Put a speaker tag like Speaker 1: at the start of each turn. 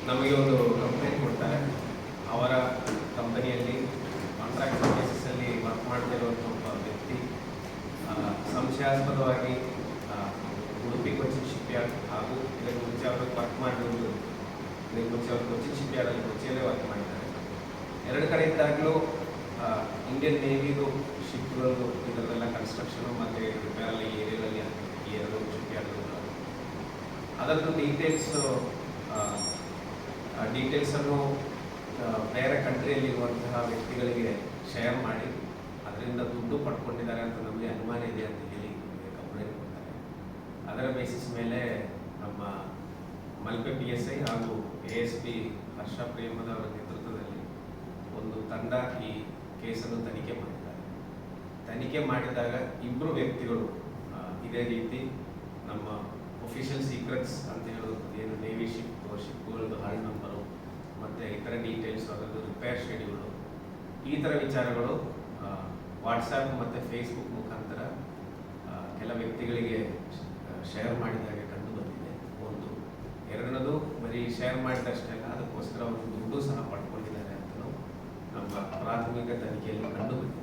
Speaker 1: ನಮಗೆ ಒಂದು ಕಂಪ್ಲೇಂಟ್ ಕೊಡ್ತಾರೆ. ಅವರ ಕಂಪನಿಯಲ್ಲಿ ಕಾಂಟ್ರಾಕ್ಟ್ ಬೇಸಿಸಲ್ಲಿ ವರ್ಕ್ ಮಾಡ್ತಿರುವಂಥ ಒಬ್ಬ ವ್ಯಕ್ತಿ ಸಂಶಯಾಸ್ಪದವಾಗಿ ಉಡುಪಿ ಕೊಚ್ಚಿನ್ ಶಿಪ್ಯಾರ್ಡ್ ಹಾಗೂ ಇದಕ್ಕೆ ಮುಂಚೆ ಅವರು ವರ್ಕ್ ಮಾಡಿರುವುದು, ಇದಕ್ಕೆ ಮುಂಚೆ ಅವರು ಕೊಚ್ಚಿನ್ ಶಿಪ್ಯಾರ್ಡಲ್ಲಿ ಕೊಚ್ಚಿಯಲ್ಲೇ ವರ್ಕ್ ಮಾಡಿದ್ದಾರೆ. ಎರಡು ಕಡೆ ಇದ್ದಾಗಲೂ ಇಂಡಿಯನ್ ನೇವಿದು ಶಿಪ್ಗಳು ಇದರದೆಲ್ಲ ಕನ್ಸ್ಟ್ರಕ್ಷನು ಮತ್ತು ರಿಪೇರಲ್ಲಿ ಏರಿಯಾದಲ್ಲಿ ಈ ಎರಡು ಶಿಪ್ಯಾರ್ಡ್ಗಳು ಅದರದ್ದು ಡೀಟೇಲ್ಸನ್ನು ಬೇರೆ ಕಂಟ್ರಿಯಲ್ಲಿರುವಂತಹ ವ್ಯಕ್ತಿಗಳಿಗೆ ಶೇರ್ ಮಾಡಿ ಅದರಿಂದ ದುಡ್ಡು ಪಡ್ಕೊಂಡಿದ್ದಾರೆ ಅಂತ ನಮಗೆ ಅನುಮಾನ ಇದೆ ಅಂತ ಹೇಳಿ ಕಂಪ್ಲೇಂಟ್ ಕೊಡ್ತಾರೆ. ಅದರ ಬೇಸಿಸ್ ಮೇಲೆ ನಮ್ಮ ಮಲ್ಪೆ PSI ಹಾಗೂ ASP ಹರ್ಷ ಪ್ರೇಮದ ಅವರ ನೇತೃತ್ವದಲ್ಲಿ ಒಂದು ತಂಡ ಈ ಕೇಸನ್ನು ತನಿಖೆ ಮಾಡಿದ್ದಾರೆ. ತನಿಖೆ ಮಾಡಿದಾಗ ಇಬ್ಬರು ವ್ಯಕ್ತಿಗಳು ಇದೇ ರೀತಿ ನಮ್ಮ ಒಫಿಷಿಯಲ್ ಸೀಕ್ರೆಟ್ಸ್ ಅಂತ ಹೇಳೋದು, ಏನು ನೇವಿ ಶಿಪ್ಗಳದ್ದು ಹಾಲ್ ನಂಬರು ಮತ್ತು ಇತರ ಡೀಟೇಲ್ಸ್, ಅದರದ್ದು ರಿಪೇರ್ ಶೆಡ್ಯೂಲು, ಈ ಥರ ವಿಚಾರಗಳು ವಾಟ್ಸಪ್ ಮತ್ತು ಫೇಸ್ಬುಕ್ ಮುಖಾಂತರ ಕೆಲ ವ್ಯಕ್ತಿಗಳಿಗೆ ಶೇರ್ ಮಾಡಿದಾಗ ಕಂಡು ಬಂದಿದೆ. ಒಂದು ಎರಡನೇದು ಬರೀ ಶೇರ್ ಮಾಡಿದಷ್ಟೇ ಅಲ್ಲ, ಅದಕ್ಕೋಸ್ಕರ ಅವರು ದುಡ್ಡು ಸಹ ಪಡ್ಕೊಂಡಿದ್ದಾರೆ ಅಂತ ನಮ್ಮ ಪ್ರಾಥಮಿಕ ತನಿಖೆಯಲ್ಲಿ ಕಂಡು ಬಂದಿದೆ.